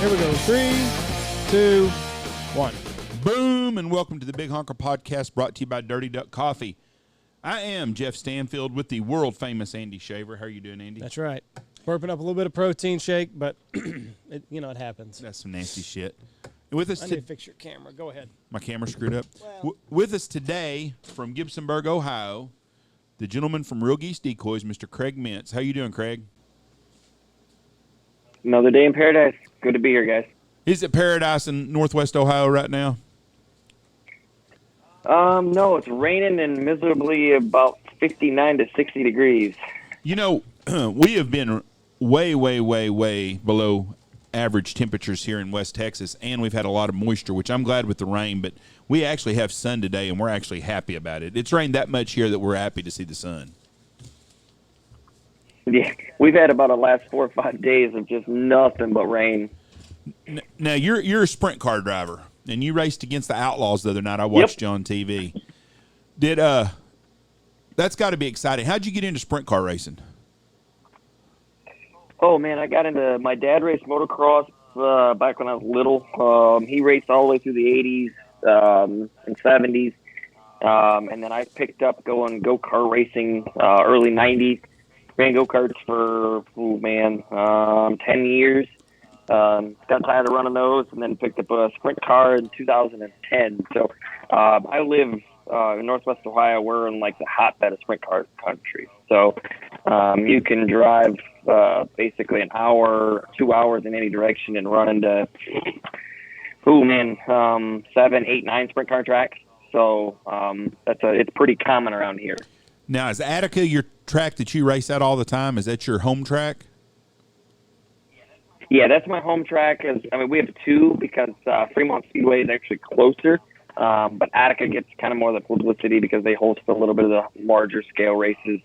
Here we go. 3, 2, 1. Boom, and welcome to the Big Honker Podcast, brought to you by Dirty Duck Coffee. I am Jeff Stanfield with the world-famous Andy Shaver. How are you doing, Andy? That's right. Burping up a little bit of protein shake, but it happens. That's some nasty shit. With us I need to fix your camera. Go ahead. My camera screwed up. Well. With us today from Gibsonburg, Ohio, the gentleman from Real Geese Decoys, Mr. Craig Mintz. How you doing, Craig? Another day in paradise. Good to be here, guys. Is it paradise in Northwest Ohio right now? No, it's raining and miserably about 59 to 60 degrees. You know, we have been way below average temperatures here in West Texas, and we've had a lot of moisture, which I'm glad with the rain, but we actually have sun today, and we're actually happy about it. It's rained that much here that we're happy to see the sun. Yeah, we've had about the last 4 or 5 days of just nothing but rain. Now, you're a sprint car driver, and you raced against the Outlaws the other night. I watched you on TV. That's got to be exciting. How'd you get into sprint car racing? Oh, man, I got into – my dad raced motocross back when I was little. He raced all the way through the 80s and 70s, and then I picked up going go-kart racing early 90s. Ran go-karts for, 10 years. Got tired of running those and then picked up a sprint car in 2010. So I live in Northwest Ohio. We're in like the hotbed of sprint car country. So you can drive basically an hour, 2 hours in any direction and run into, 7, 8, 9 sprint car tracks. So it's pretty common around here. Now, is Attica your track that you race at all the time? Is that your home track? Yeah, that's my home track. We have two because Fremont Speedway is actually closer, but Attica gets kind of more of the publicity because they host a little bit of the larger scale races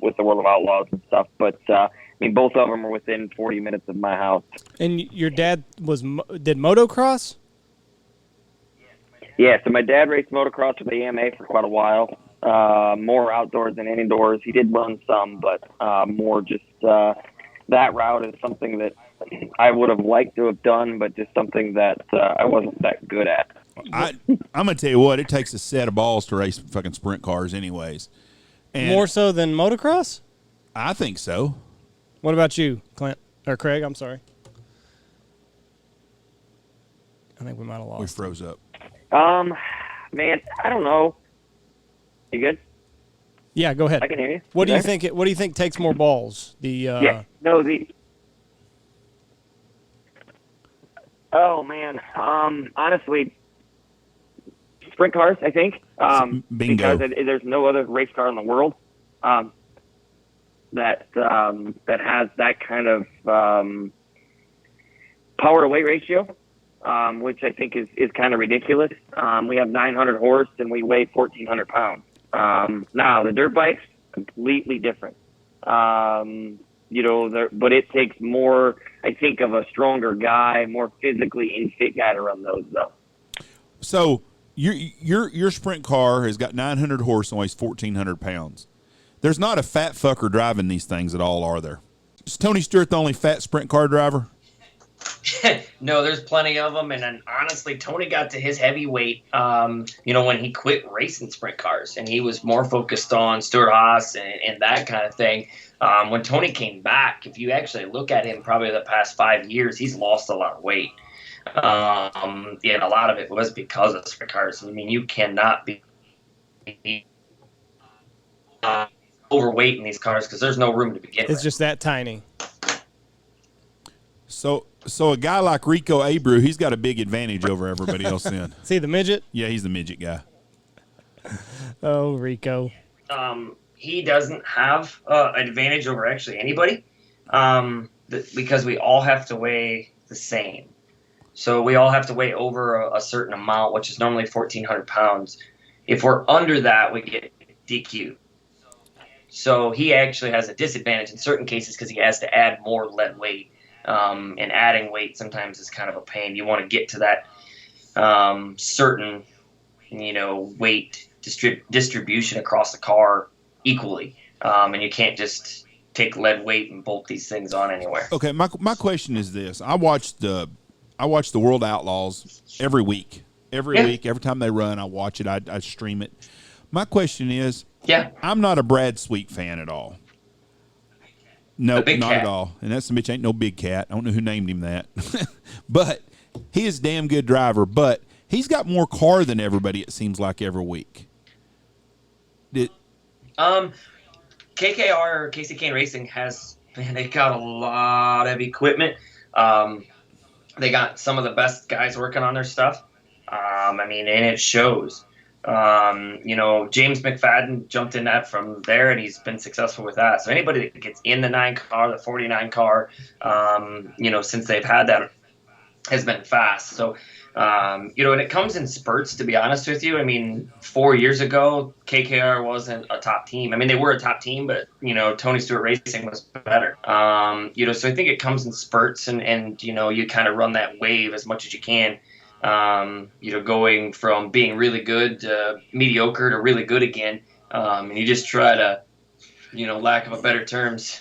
with the World of Outlaws and stuff. But both of them are within 40 minutes of my house. And your dad did motocross? Yeah, so my dad raced motocross with the AMA for quite a while. More outdoors than indoors. He did run some, but more just that route is something that I would have liked to have done, but just something that I wasn't that good at. I'm going to tell you what, it takes a set of balls to race fucking sprint cars anyways. And More so than motocross? I think so. What about you, Clint? Or Craig, I'm sorry. I think we might have lost. We froze up. Man, I don't know. You good? Yeah, go ahead. I can hear you. What do you think? What do you think takes more balls? Oh man. Honestly, sprint cars. I think. Bingo. Because there's no other race car in the world that has that kind of power to weight ratio, which I think is kind of ridiculous. We have 900 horse and we weigh 1,400 pounds. Now the dirt bike's completely different. But it takes more, I think, of a stronger guy, more physically in fit guy to run those though. So your sprint car has got 900 horse and weighs 1,400 pounds. There's not a fat fucker driving these things at all, are there? Is Tony Stewart the only fat sprint car driver? No, there's plenty of them, and then honestly, Tony got to his heavyweight, when he quit racing sprint cars, and he was more focused on Stewart Haas and that kind of thing. When Tony came back, if you actually look at him, probably the past 5 years, he's lost a lot of weight. And a lot of it was because of sprint cars. You cannot be overweight in these cars because there's no room to begin with. It's just that tiny. So a guy like Rico Abreu, he's got a big advantage over everybody else then. Is he the midget? Yeah, he's the midget guy. Oh, Rico. He doesn't have an advantage over actually anybody because we all have to weigh the same. So we all have to weigh over a certain amount, which is normally 1,400 pounds. If we're under that, we get DQ. So he actually has a disadvantage in certain cases because he has to add more lead weight. And adding weight sometimes is kind of a pain. You want to get to that certain, weight distribution across the car equally. And you can't just take lead weight and bolt these things on anywhere. Okay, my question is this: I watch the World Outlaws every week. Every week, every time they run, I watch it. I stream it. My question is, I'm not a Brad Sweet fan at all. No, not at all. And that bitch ain't no big cat. I don't know who named him that. But he is a damn good driver. But he's got more car than everybody, it seems like, every week. KKR, Casey Kane Racing they got a lot of equipment. They got some of the best guys working on their stuff. And it shows. James McFadden jumped in that from there, and he's been successful with that. So anybody that gets in the 9 car, the 49 car, since they've had that, has been fast. So, and it comes in spurts, to be honest with you. 4 years ago, KKR wasn't a top team. They were a top team, but, Tony Stewart Racing was better. So I think it comes in spurts, and you kind of run that wave as much as you can. Going from being really good to mediocre to really good again. And you just try to, lack of a better terms,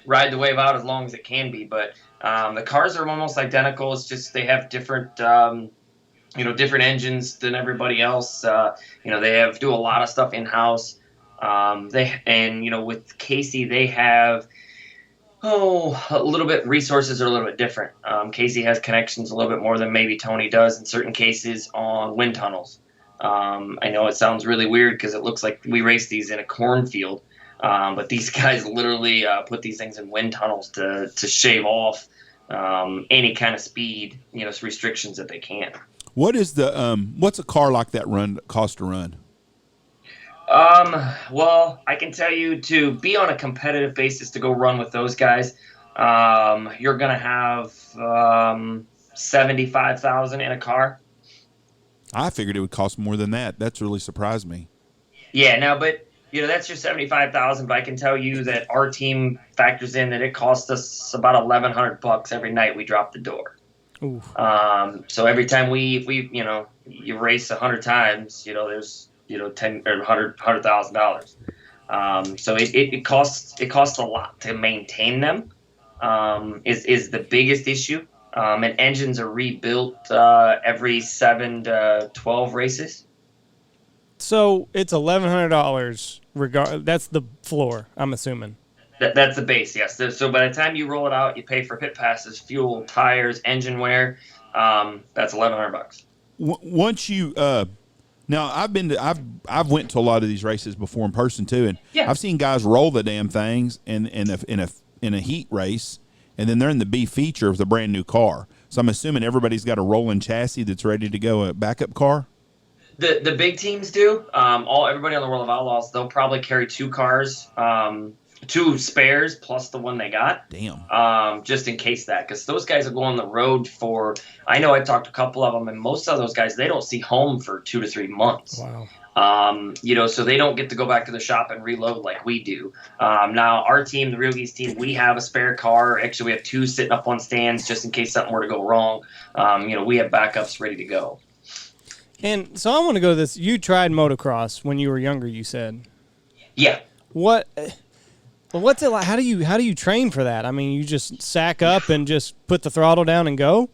ride the wave out as long as it can be. But the cars are almost identical. It's just they have different, different engines than everybody else. They do a lot of stuff in-house. With Casey, they have a little bit, resources are a little bit different. Casey has connections a little bit more than maybe Tony does in certain cases on wind tunnels. I know it sounds really weird because it looks like we race these in a cornfield, but these guys literally put these things in wind tunnels to shave off any kind of speed, restrictions that they can. What is what's a car like that cost to run? Well, I can tell you, to be on a competitive basis to go run with those guys, you're going to have $75,000 in a car. I figured it would cost more than that. That's really surprised me. Yeah, but that's your $75,000. But I can tell you that our team factors in that it costs us about $1,100 every night we drop the door. Ooh. So every time you race 100 times, there's $10,000 or $100,000. So it costs a lot to maintain them. Is the biggest issue. And engines are rebuilt every 7 to 12 races. So it's $1,100. That's the floor, I'm assuming. That's the base, yes. So by the time you roll it out, you pay for pit passes, fuel, tires, engine wear. That's $1,100. Once you now I've went to a lot of these races before in person too, and I've seen guys roll the damn things in a heat race, and then they're in the B feature with a brand new car. So I'm assuming everybody's got a rolling chassis that's ready to go, a backup car. The big teams do. Everybody on the World of Outlaws, they'll probably carry 2 cars, 2 spares plus the one they got. Damn. Just in case that, because those guys will go on the road for. I know I talked to a couple of them, and most of those guys, they don't see home for 2 to 3 months. Wow. So they don't get to go back to the shop and reload like we do. Now our team, the Real Geese team, we have a spare car. Actually, we have 2 sitting up on stands just in case something were to go wrong. We have backups ready to go. And so I want to go to this. You tried motocross when you were younger, you said. Yeah. What's it like? How do you train for that? You just sack up and just put the throttle down and go?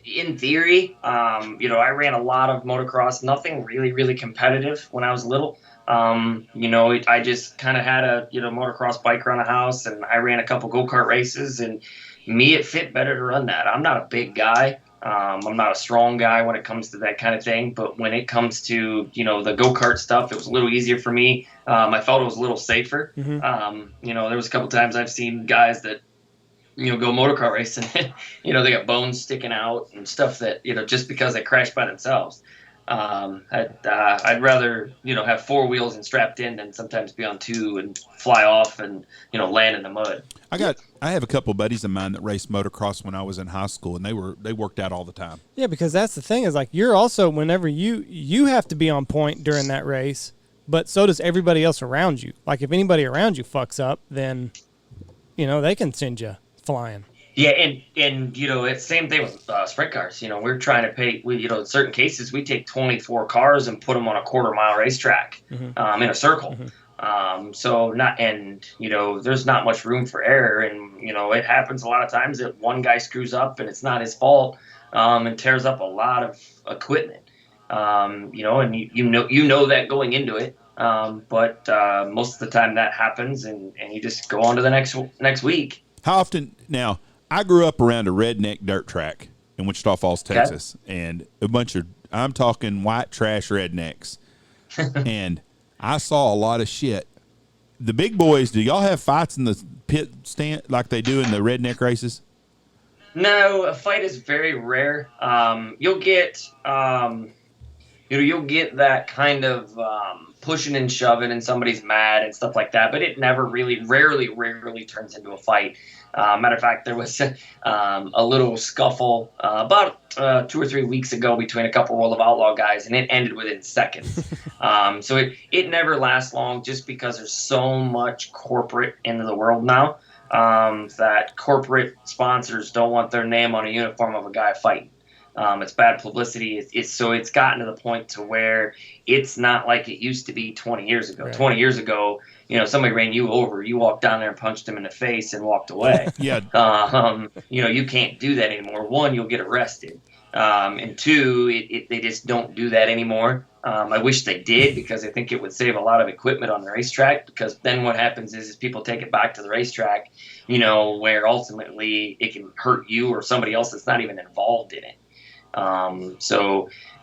In theory, I ran a lot of motocross, nothing really, really competitive when I was little. I just kind of had a, motocross bike around the house, and I ran a couple go-kart races, and it fit better to run that. I'm not a big guy. I'm not a strong guy when it comes to that kind of thing, but when it comes to, the go-kart stuff, it was a little easier for me. I felt it was a little safer. Mm-hmm. There was a couple times I've seen guys that, go motocross racing, they got bones sticking out and stuff that, just because they crashed by themselves. I'd rather, have 4 wheels and strapped in than sometimes be on 2 and fly off and, land in the mud. I have a couple buddies of mine that raced motocross when I was in high school, and they worked out all the time. Yeah, because that's the thing is you're also, whenever you have to be on point during that race, but so does everybody else around you. Like if anybody around you fucks up, then, they can send you flying. Yeah, and it's the same thing with sprint cars. We're trying to pay. In certain cases, we take 24 cars and put them on a quarter-mile racetrack, mm-hmm. In a circle. Mm-hmm. So not, and there's not much room for error, and it happens a lot of times that one guy screws up and it's not his fault, and tears up a lot of equipment. And you know that going into it, but most of the time that happens, and you just go on to the next week. How often now? I grew up around a redneck dirt track in Wichita Falls, Texas, and a bunch of, I'm talking white trash rednecks, and I saw a lot of shit. The big boys, do y'all have fights in the pit stand like they do in the redneck races? No, a fight is very rare. You'll get, you'll get that kind of pushing and shoving, and somebody's mad and stuff like that. But it never really, rarely turns into a fight. Matter of fact, there was a little scuffle about 2 or 3 weeks ago between a couple World of Outlaw guys, and it ended within seconds. So it never lasts long, just because there's so much corporate into the world now, that corporate sponsors don't want their name on a uniform of a guy fighting. It's bad publicity. It's gotten to the point to where it's not like it used to be 20 years ago. Right. 20 years ago, somebody ran you over, you walked down there and punched him in the face and walked away. Yeah. You can't do that anymore. One, you'll get arrested. And two, they just don't do that anymore. I wish they did, because I think it would save a lot of equipment on the racetrack, because then what happens is people take it back to the racetrack, where ultimately it can hurt you or somebody else that's not even involved in it.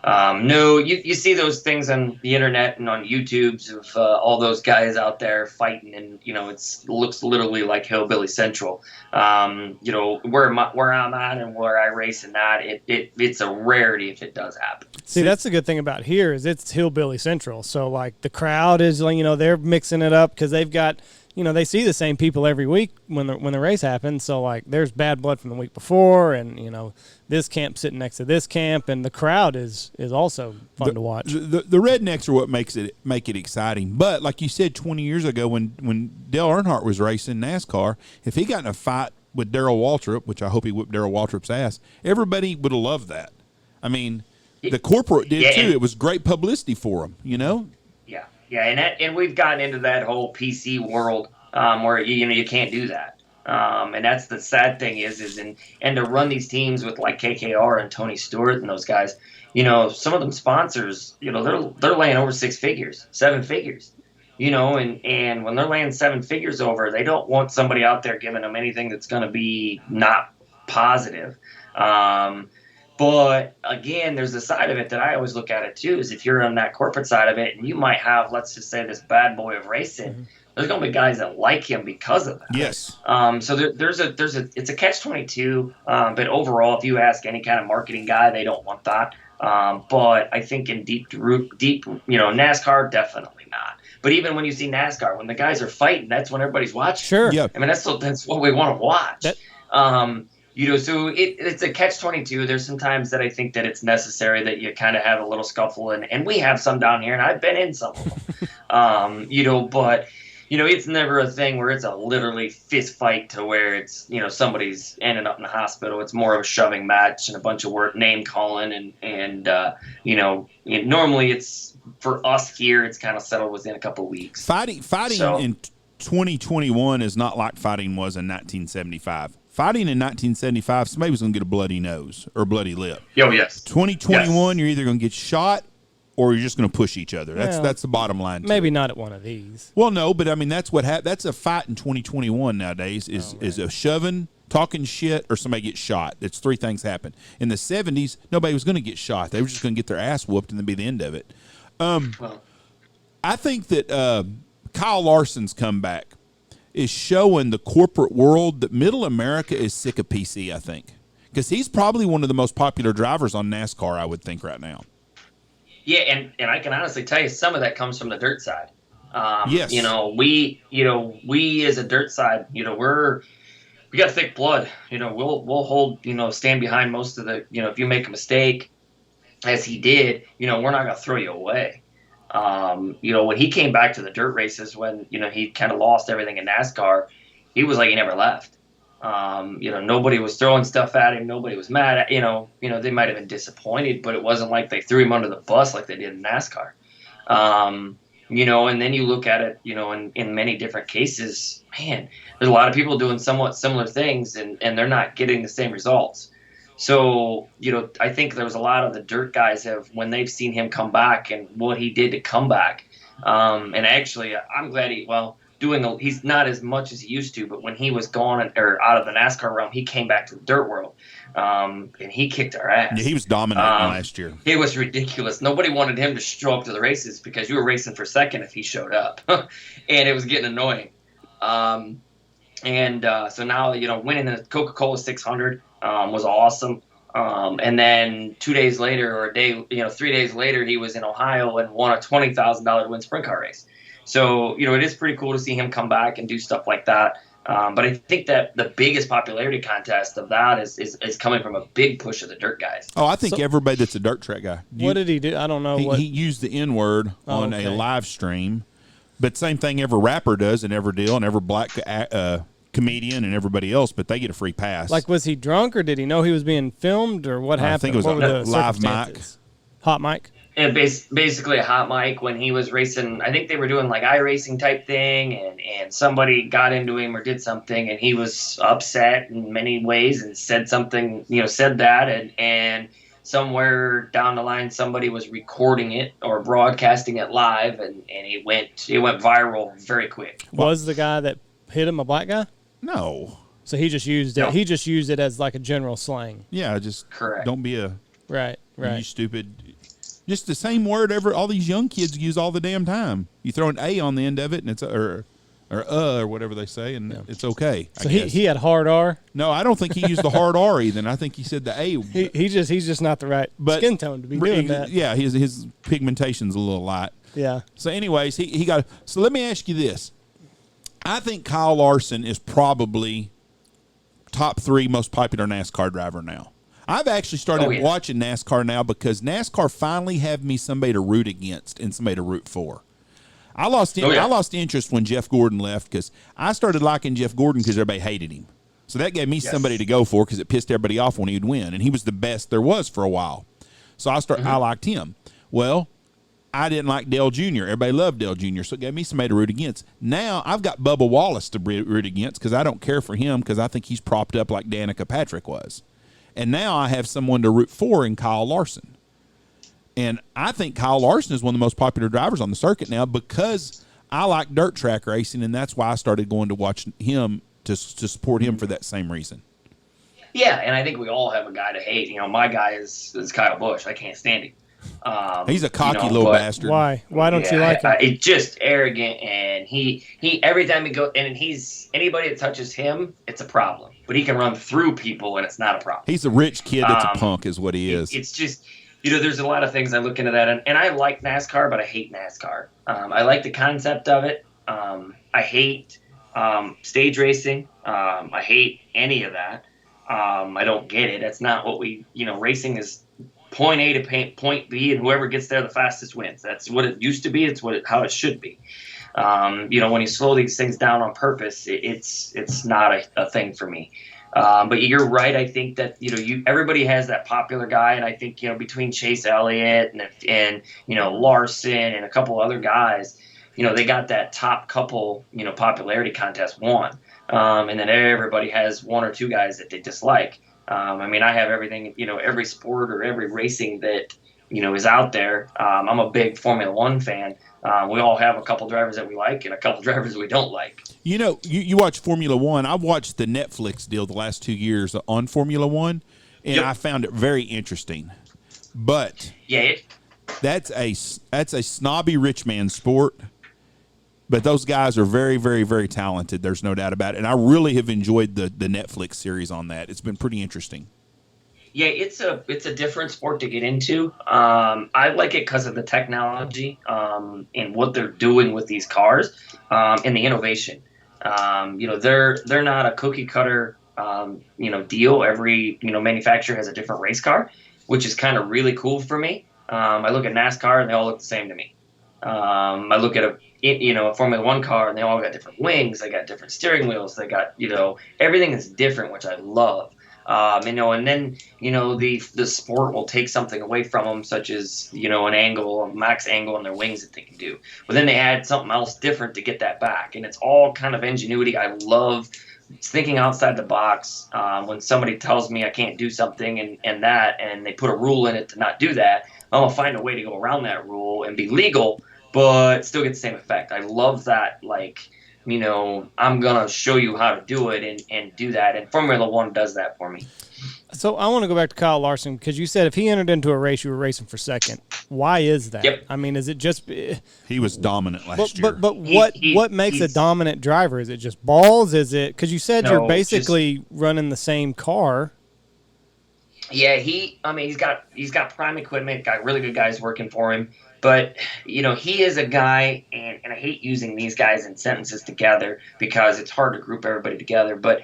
No, you see those things on the internet and on YouTubes of all those guys out there fighting, and it looks literally like Hillbilly Central. Where I'm at and where I race and that, it's a rarity if it does happen. See, that's the good thing about here is it's Hillbilly Central. So like the crowd is, they're mixing it up because they've got, they see the same people every week when the race happens. So like there's bad blood from the week before, and this camp sitting next to this camp, and the crowd is also fun to watch. The rednecks are what make it exciting. But like you said, 20 years ago when Dale Earnhardt was racing NASCAR, if he got in a fight with Darrell Waltrip, which I hope he whipped Darrell Waltrip's ass, everybody would have loved that. I mean, the corporate did too. It was great publicity for him, Yeah, and we've gotten into that whole PC world where you can't do that, and that's the sad thing and to run these teams with like KKR and Tony Stewart and those guys, some of them sponsors, they're laying over 6 figures, 7 figures, and when they're laying 7 figures over, they don't want somebody out there giving them anything that's going to be not positive. But again, there's a side of it that I always look at it too, is if you're on that corporate side of it, and you might have, let's just say, this bad boy of racing, mm-hmm. There's going to be guys that like him because of that. Yes. So it's a catch-22. But overall, if you ask any kind of marketing guy, they don't want that. But I think in deep, NASCAR, definitely not. But even when you see NASCAR, when the guys are fighting, that's when everybody's watching. Sure. Yeah. I mean, that's what we want to watch. So it's a catch-22. There's some times that I think that it's necessary that you kind of have a little scuffle, and we have some down here, and I've been in some of them. But it's never a thing where it's a literally fist fight to where it's somebody's ending up in the hospital. It's more of a shoving match and a bunch of name calling, and normally it's, for us here, it's kind of settled within a couple of weeks. Fighting in 2021 is not like fighting was in 1975. Fighting in 1975, somebody was going to get a bloody nose or a bloody lip. Oh, yes. 2021, You're either going to get shot or you're just going to push each other. That's the bottom line. Maybe not at one of these. Well, no, but I mean that's what that's a fight in 2021 nowadays is a shoving, talking shit, or somebody gets shot. It's 3 things happen. In the 70s, nobody was going to get shot. They were just going to get their ass whooped and then be the end of it. I think that Kyle Larson's comeback is showing the corporate world that middle America is sick of PC, I think. Because he's probably one of the most popular drivers on NASCAR, I would think, right now. Yeah, and I can honestly tell you some of that comes from the dirt side. Yes. We as a dirt side, we got thick blood. We'll hold, stand behind most of the, if you make a mistake, as he did, we're not going to throw you away. When he came back to the dirt races, when, he kind of lost everything in NASCAR, he was like he never left. Nobody was throwing stuff at him. Nobody was mad at, they might have been disappointed, but it wasn't like they threw him under the bus like they did in NASCAR. And then you look at it, in many different cases, man, there's a lot of people doing somewhat similar things and they're not getting the same results. So, I think there's a lot of the dirt guys when they've seen him come back and what he did to come back. And actually, I'm glad he's not as much as he used to, but when he was gone or out of the NASCAR realm, he came back to the dirt world. And he kicked our ass. Yeah, he was dominating last year. It was ridiculous. Nobody wanted him to show up to the races because you were racing for second if he showed up. And it was getting annoying. So now, winning the Coca-Cola 600 was awesome. And then 2 days later, or 3 days later, he was in Ohio and won a $20,000 to win sprint car race. So, it is pretty cool to see him come back and do stuff like that. But I think that the biggest popularity contest of that is coming from a big push of the dirt guys. Oh, I think everybody that's a dirt track guy. What did he do? I don't know. He used the N-word on a live stream. But same thing every rapper does and every deal and every black comedian and everybody else, but they get a free pass. Like, was he drunk or did he know he was being filmed or what happened? I think it was a live mic. Hot mic? And basically a hot mic when he was racing. I think they were doing like iRacing type thing, and somebody got into him or did something, and he was upset in many ways and said something, said that, and somewhere down the line somebody was recording it or broadcasting it live, and it went viral very quick. Was the guy that hit him a black guy? No. So he just used it. No. He just used it as like a general slang. Yeah, just correct. Don't be a right. You stupid. Just the same word all these young kids use all the damn time. You throw an A on the end of it, and it's or whatever they say, and it's okay. So he had hard R. No, I don't think he used the hard R either. I think he said the A. He's just not the right skin tone to be doing that. Yeah, his pigmentation's a little light. Yeah. So, anyways, he got. So let me ask you this. I think Kyle Larson is probably top 3 most popular NASCAR driver now. I've actually started watching NASCAR now because NASCAR finally have me somebody to root against and somebody to root for. I lost interest when Jeff Gordon left because I started liking Jeff Gordon because everybody hated him. So that gave me somebody to go for because it pissed everybody off when he would win, and he was the best there was for a while. So I liked him. Well, I didn't like Dale Jr. Everybody loved Dale Jr., so it gave me somebody to root against. Now I've got Bubba Wallace to root against because I don't care for him because I think he's propped up like Danica Patrick was. And now I have someone to root for in Kyle Larson. And I think Kyle Larson is one of the most popular drivers on the circuit now because I like dirt track racing, and that's why I started going to watch him to support him for that same reason. Yeah, and I think we all have a guy to hate. My guy is Kyle Busch. I can't stand him. He's a cocky little bastard. Why don't you like him? It's just arrogant, and he every time he goes, and anybody that touches him, it's a problem. But he can run through people, and it's not a problem. He's a rich kid that's a punk, is what he is. It's just, there's a lot of things I look into that, and I like NASCAR, but I hate NASCAR. I like the concept of it. I hate stage racing. I hate any of that. I don't get it. That's not what racing is. Point A to point B, and whoever gets there the fastest wins. That's what it used to be. It's how it should be. When you slow these things down on purpose, it's not a thing for me. But you're right. I think that everybody has that popular guy, and I think between Chase Elliott and Larson and a couple other guys, they got that top couple popularity contest won, and then everybody has one or two guys that they dislike. I have everything, every sport or every racing that, is out there. I'm a big Formula One fan. We all have a couple drivers that we like and a couple drivers we don't like. You watch Formula One. I've watched the Netflix deal the last 2 years on Formula One, and I found it very interesting. But that's a snobby rich man sport. But those guys are very, very, very talented. There's no doubt about it. And I really have enjoyed the Netflix series on that. It's been pretty interesting. Yeah, it's a different sport to get into. I like it because of the technology and what they're doing with these cars and the innovation. They're not a cookie cutter deal. Every manufacturer has a different race car, which is kind of really cool for me. I look at NASCAR and they all look the same to me. I look at a Formula One car and they all got different wings. They got different steering wheels. They got everything is different, which I love. And then, the sport will take something away from them, such as, an angle, a max angle on their wings that they can do. But then they add something else different to get that back. And it's all kind of ingenuity. I love thinking outside the box. When somebody tells me I can't do something and they put a rule in it to not do that, I'm going to find a way to go around that rule and be legal, but still get the same effect. I love that, I'm going to show you how to do it and do that. And Formula One does that for me. So I want to go back to Kyle Larson, because you said if he entered into a race, you were racing for second. Why is that? Yep. I mean, is it just he was dominant last year? But what makes a dominant driver? Is it just balls? Is it because you said you're basically running the same car? Yeah, he's got prime equipment, got really good guys working for him. But, he is a guy, and I hate using these guys in sentences together because it's hard to group everybody together. But,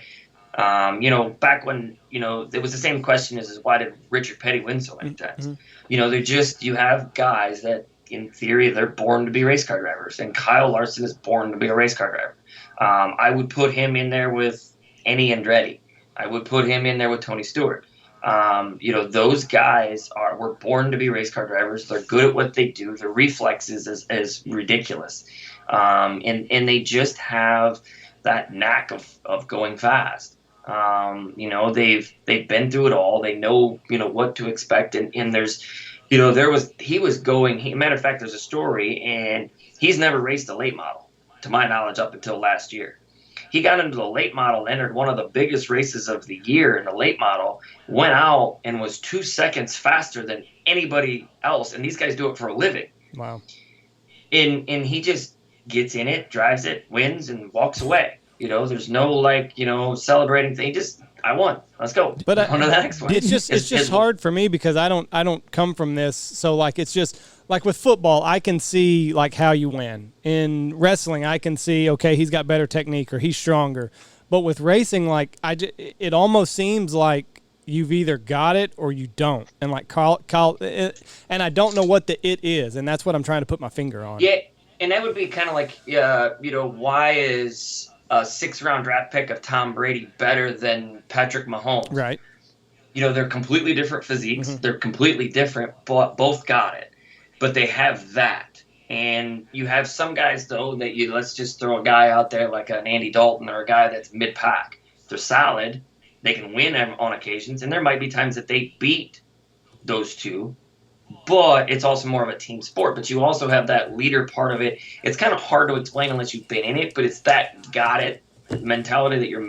back when, it was the same question as why did Richard Petty win so many times? Mm-hmm. You have guys that, in theory, they're born to be race car drivers. And Kyle Larson is born to be a race car driver. I would put him in there with Enny Andretti. I would put him in there with Tony Stewart. Those guys were born to be race car drivers. They're good at what they do. Their reflexes is ridiculous. And they just have that knack of going fast. They've been through it all. They know, what to expect. And there's, matter of fact, there's a story, and he's never raced a late model, to my knowledge, up until last year. He got into the late model, entered one of the biggest races of the year in the late model, went out and was 2 seconds faster than anybody else. And these guys do it for a living. Wow. And he just gets in it, drives it, wins, and walks away. There's no celebrating thing. I won. Let's go. But on to the next one. It's just hard for me because I don't come from this. So it's just like with football, I can see how you win. In wrestling, I can see, okay, he's got better technique or he's stronger. But with racing, it almost seems like you've either got it or you don't. And Kyle, and I don't know what the it is, and that's what I'm trying to put my finger on. Yeah, and that would be kind of why is a 6th-round draft pick of Tom Brady better than Patrick Mahomes? Right. They're completely different physiques. Mm-hmm. They're completely different, but both got it. But they have that. And you have some guys, though, that let's just throw a guy out there like an Andy Dalton or a guy that's mid-pack. They're solid. They can win on occasions, and there might be times that they beat those two. But it's also more of a team sport. But you also have that leader part of it. It's kind of hard to explain unless you've been in it, but it's that got it mentality that you're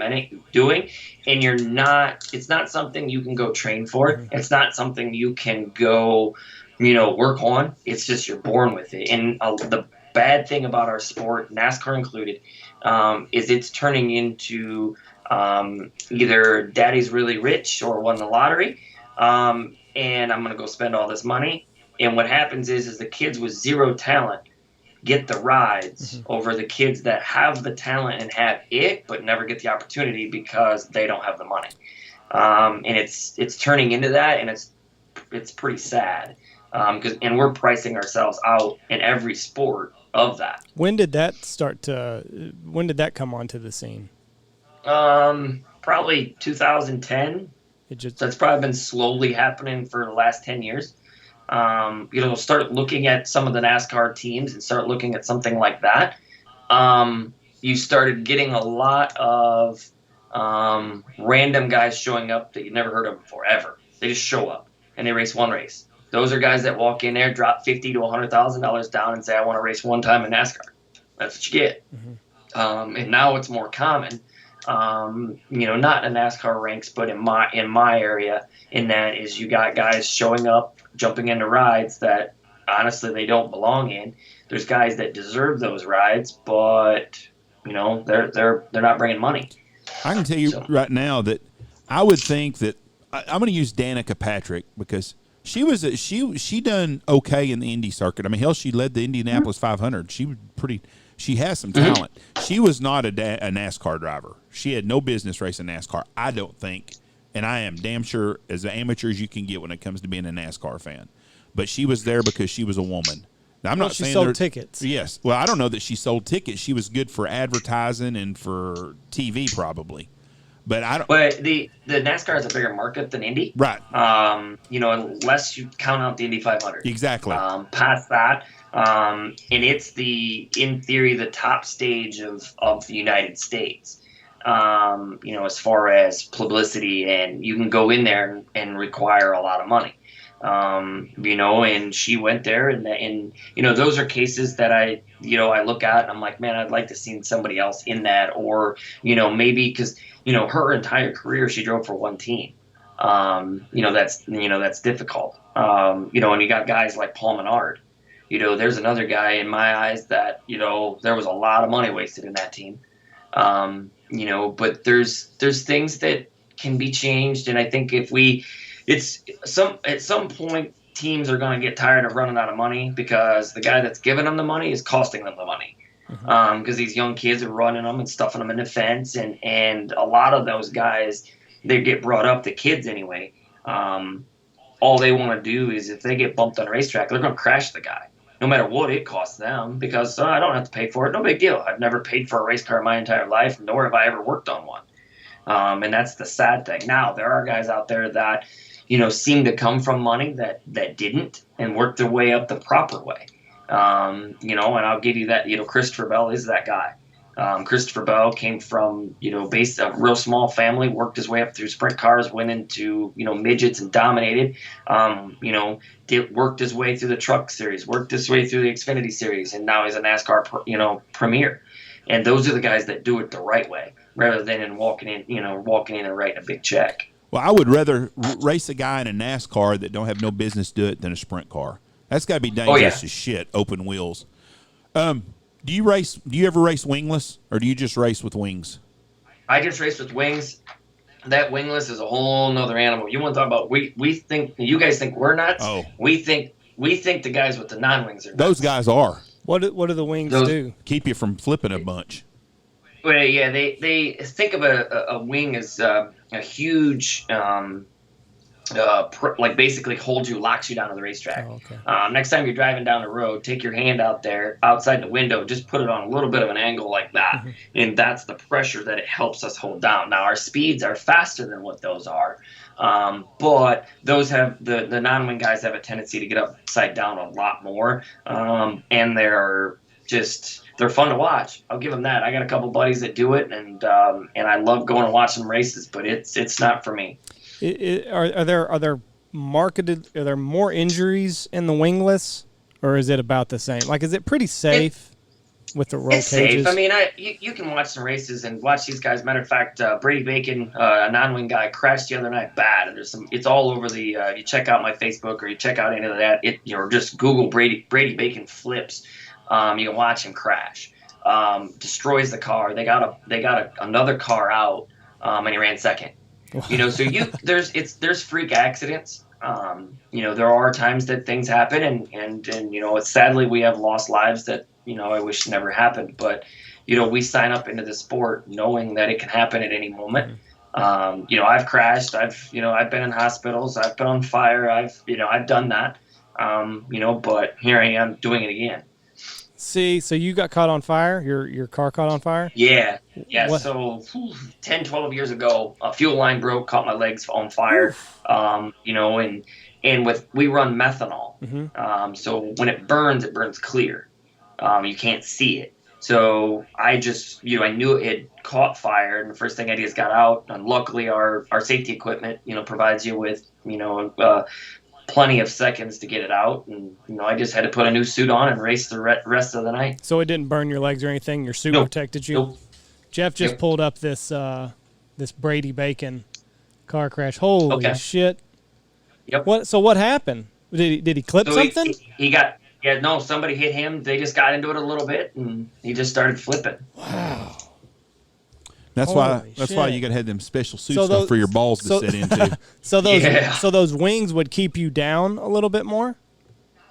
doing. And it's not something you can go train for. It's not something you can go, work on. It's just you're born with it. And the bad thing about our sport, NASCAR included, is it's turning into either daddy's really rich or won the lottery. And I'm going to go spend all this money. And what happens is the kids with zero talent get the rides over the kids that have the talent and have it, but never get the opportunity because they don't have the money. And it's turning into that, and it's pretty sad. And we're pricing ourselves out in every sport of that. When did that come onto the scene? Probably 2010. That's probably been slowly happening for the last 10 years. Start looking at some of the NASCAR teams and start looking at something like that. You started getting a lot of random guys showing up that you never heard of before, ever. They just show up and they race one race. Those are guys that walk in there, drop $50,000 to $100,000 down and say, I want to race one time in NASCAR. That's what you get. Mm-hmm. And now it's more common. Not in NASCAR ranks, but in my area, in that is you got guys showing up, jumping into rides that honestly they don't belong in. There's guys that deserve those rides, but they're not bringing money. I can tell you right now that I would think that I'm going to use Danica Patrick because she done okay in the Indy circuit. I mean, hell, she led the Indianapolis 500. She has some talent. She was not a NASCAR driver. She had no business racing NASCAR, I don't think. And I am damn sure as an amateur as you can get when it comes to being a NASCAR fan. But she was there because she was a woman. Now, I'm not saying she sold tickets. Yes. Well, I don't know that she sold tickets. She was good for advertising and for TV probably. But I don't. But the NASCAR is a bigger market than Indy. Right. Unless you count out the Indy 500. Exactly. Past that, and it's in theory, the top stage of the United States. As far as publicity, and you can go in there and require a lot of money. And she went there, and those are cases that I look at and I'm like, man, I'd like to see somebody else in that, or maybe because her entire career she drove for one team. That's difficult. And you got guys like Paul Menard. There's another guy in my eyes that there was a lot of money wasted in that team. But there's things that can be changed, and I think at some point teams are going to get tired of running out of money because the guy that's giving them the money is costing them the money. Because these young kids are running them and stuffing them in the fence, and a lot of those guys, they get brought up, the kids anyway. All they want to do is if they get bumped on a racetrack, they're going to crash the guy, no matter what it costs them, because I don't have to pay for it. No big deal. I've never paid for a race car my entire life, nor have I ever worked on one. And that's the sad thing. Now, there are guys out there that, seem to come from money that didn't and work their way up the proper way. And I'll give you that, Christopher Bell is that guy. Christopher Bell came from, based a real small family, worked his way up through sprint cars, went into, midgets and dominated, worked his way through the truck series, worked his way through the Xfinity series, and now he's a NASCAR, premier. And those are the guys that do it the right way, rather than walking in and writing a big check. Well, I would rather race a guy in a NASCAR that don't have no business do it than a sprint car. That's got to be dangerous as shit, open wheels. Do you ever race wingless, or do you just race with wings? I just race with wings. That wingless is a whole nother animal. You want to talk about we think you guys think we're nuts? Oh. We think the guys with the non-wings are nuts. Those guys are. What do the wings do? Keep you from flipping a bunch. Well, yeah, they think of a wing as a huge, basically holds you, locks you down to the racetrack. Oh, okay. Next time you're driving down the road, take your hand out there, outside the window, just put it on a little bit of an angle like that, and that's the pressure that it helps us hold down. Now, our speeds are faster than what those are, but those have the non-wing guys have a tendency to get upside down a lot more, and they're fun to watch. I'll give them that. I got a couple buddies that do it, and I love going and watching them races, but it's not for me. Are there more injuries in the wingless, or is it about the same? Like, is it pretty safe with the roll it's cages? Safe. I mean, you can watch some races and watch these guys. Matter of fact, Brady Bacon, a non-wing guy, crashed the other night bad, and it's all over the. You check out my Facebook or you check out any of that. Just Google Brady Bacon flips. You can watch him crash. Destroys the car. They got another car out, and he ran second. So there's freak accidents. There are times that things happen, and it's sadly we have lost lives that I wish never happened. But we sign up into the sport knowing that it can happen at any moment. I've crashed. I've been in hospitals. I've been on fire. I've done that. But here I am doing it again. See, so you got caught on fire? Your car caught on fire? Yeah. What? So 10, 12 years ago, a fuel line broke, caught my legs on fire. And we run methanol. So when it burns clear. You can't see it. So I just, I knew it had caught fire, and the first thing I did is got out. And luckily, our safety equipment, provides you with, plenty of seconds to get it out, and I just had to put a new suit on and race the rest of the night. So it didn't burn your legs or anything? Your suit protected you? Nope. Jeff just pulled up this Brady Bacon car crash. Holy shit! Yep. So what happened? Did he clip something? Somebody hit him. They just got into it a little bit, and he just started flipping. Wow. That's why you got to have them special suits for your balls to sit into. So those wings would keep you down a little bit more?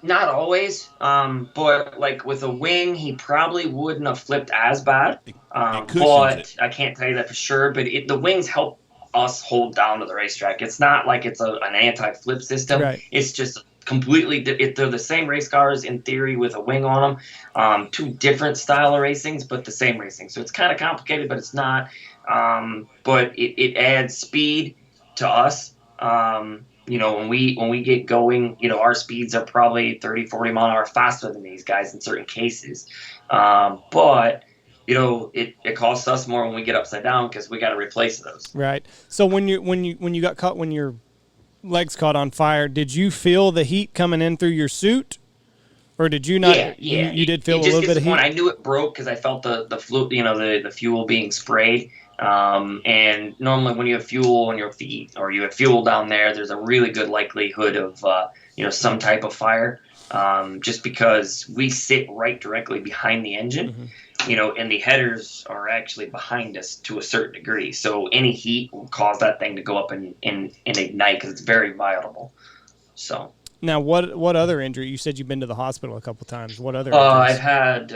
Not always, but like with a wing, he probably wouldn't have flipped as bad. But I can't tell you that for sure. But the wings help us hold down to the racetrack. It's not like it's an anti-flip system. Right. It's just completely. They're the same race cars in theory with a wing on them. Two different style of racings, but the same racing. So it's kind of complicated, but it's not. But it adds speed to us. When we get going, our speeds are probably 30, 40 mile an hour faster than these guys in certain cases. But it costs us more when we get upside down because we got to replace those. Right. So when you got caught, when your legs caught on fire, did you feel the heat coming in through your suit, or did you not? Yeah. You did feel a little bit of heat. I knew it broke because I felt the the fuel being sprayed. And normally when you have fuel on your feet or you have fuel down there, there's a really good likelihood of some type of fire. Just because we sit right directly behind the engine, and the headers are actually behind us to a certain degree. So any heat will cause that thing to go up and ignite because it's very viable. So. Now, what other injury? You said you've been to the hospital a couple times. What other I've injuries? had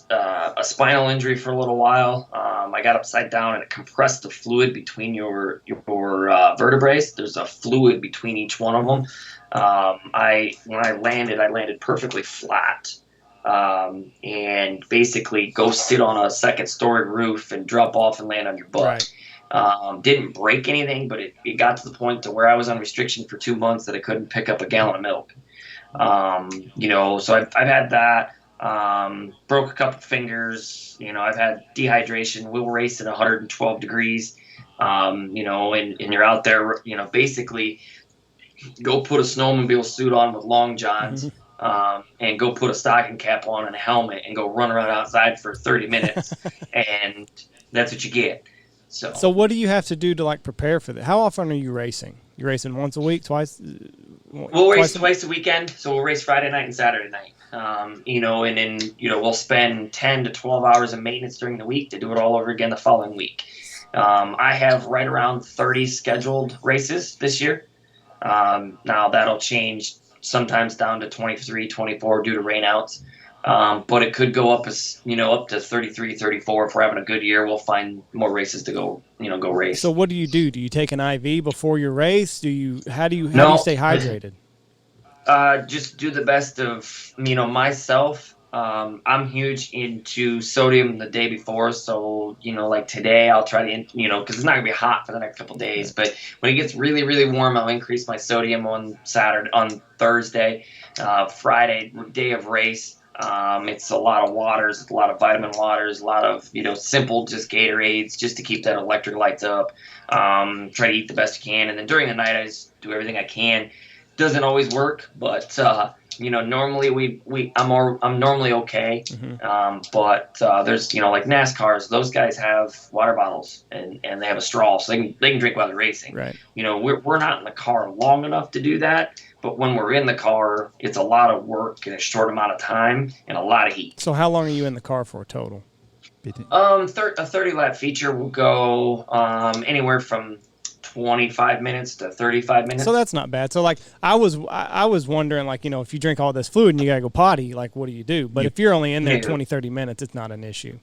a spinal injury for a little while. I got upside down and it compressed the fluid between your vertebrae. There's a fluid between each one of them. When I landed perfectly flat, and basically go sit on a second-story roof and drop off and land on your butt. Right. Didn't break anything, but it got to the point to where I was on restriction for 2 months that I couldn't pick up a gallon of milk. So I've had that. Broke a couple fingers. I've had dehydration. We'll race at 112 degrees. And you're out there. Basically, go put a snowmobile suit on with long johns. And go put a stocking cap on and a helmet and go run around outside for 30 minutes. And that's what you get. So what do you have to do to prepare for that? How often are you racing? You racing once a week, twice? We'll race twice a weekend. So we'll race Friday night and Saturday night. And then we'll spend 10 to 12 hours of maintenance during the week to do it all over again the following week. I have right around 30 scheduled races this year. Now that'll change sometimes down to 23, 24 due to rainouts. But it could go up up to 33, 34. If we're having a good year, we'll find more races to go race. So what do you do? Do you take an IV before your race? How do you stay hydrated? Just do the best of myself. I'm huge into sodium the day before, so like today I'll try to because it's not gonna be hot for the next couple of days. But when it gets really, really warm, I'll increase my sodium on Thursday, Friday day of race. It's a lot of waters, a lot of vitamin waters, a lot of simple just Gatorades just to keep that electrolytes up. Try to eat the best you can, and then during the night I just do everything I can. Doesn't always work, but normally I'm normally okay. But there's like NASCARs, those guys have water bottles and they have a straw, so they can drink while they're racing. Right. We're not in the car long enough to do that, but when we're in the car, it's a lot of work in a short amount of time and a lot of heat. So how long are you in the car for total? A 30 lap feature will go anywhere from 25 minutes to 35 minutes. So that's not bad. So I was wondering if you drink all this fluid and you gotta go potty, what do you do? But if you're only in there 20, 30 minutes, it's not an issue.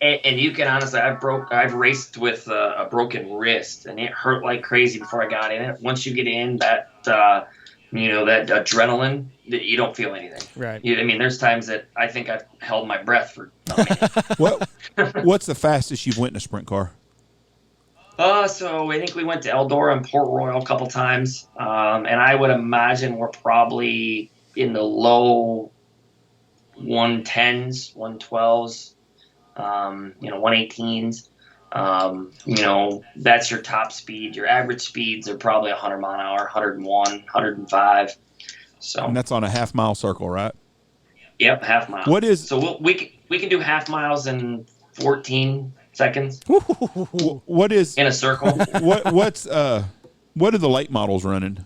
And you can honestly, I've raced with a broken wrist and it hurt like crazy before I got in it. Once you get in that that adrenaline, that you don't feel anything. Right. There's times that I think I've held my breath for a minute. What's the fastest you've went in a sprint car? So I think we went to Eldora and Port Royal a couple times, and I would imagine we're probably in the low 110s, 112s, 118s. That's your top speed. Your average speeds are probably 100 mile an hour, 101, 105. So. And that's on a half-mile circle, right? Yep, half mile. What is? So we can do half miles in 14 seconds. What is in a circle? What are the late models running?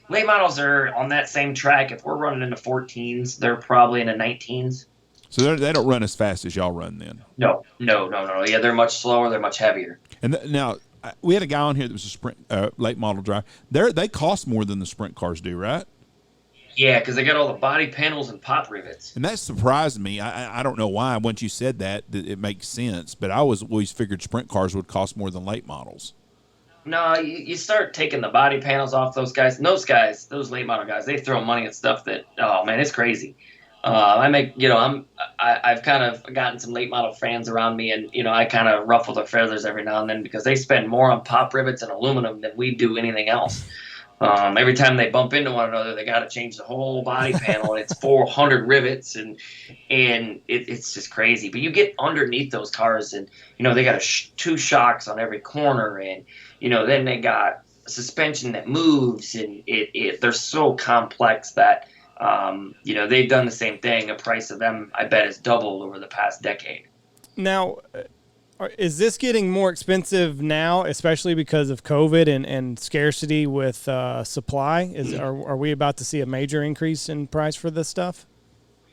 Late models are on that same track. If we're running into 14s, they're probably in the 19s. So they don't run as fast as y'all run then? No. Yeah, they're much slower. They're much heavier. And now we had a guy on here that was a sprint late model driver. They cost more than the sprint cars do, right? Yeah, because they got all the body panels and pop rivets. And that surprised me. I don't know why. Once you said that it makes sense. But I always figured sprint cars would cost more than late models. No, you start taking the body panels off those guys. And those late model guys, they throw money at stuff that, oh man, it's crazy. I've kind of gotten some late model fans around me, and I kind of ruffle their feathers every now and then because they spend more on pop rivets and aluminum than we do anything else. Every time they bump into one another, they got to change the whole body panel, and it's 400 rivets, and it's just crazy. But you get underneath those cars, and they got two shocks on every corner, and then they got suspension that moves, and they're so complex that they've done the same thing. The price of them, I bet, has doubled over the past decade. Now, is this getting more expensive now, especially because of COVID and scarcity with supply? Are we about to see a major increase in price for this stuff?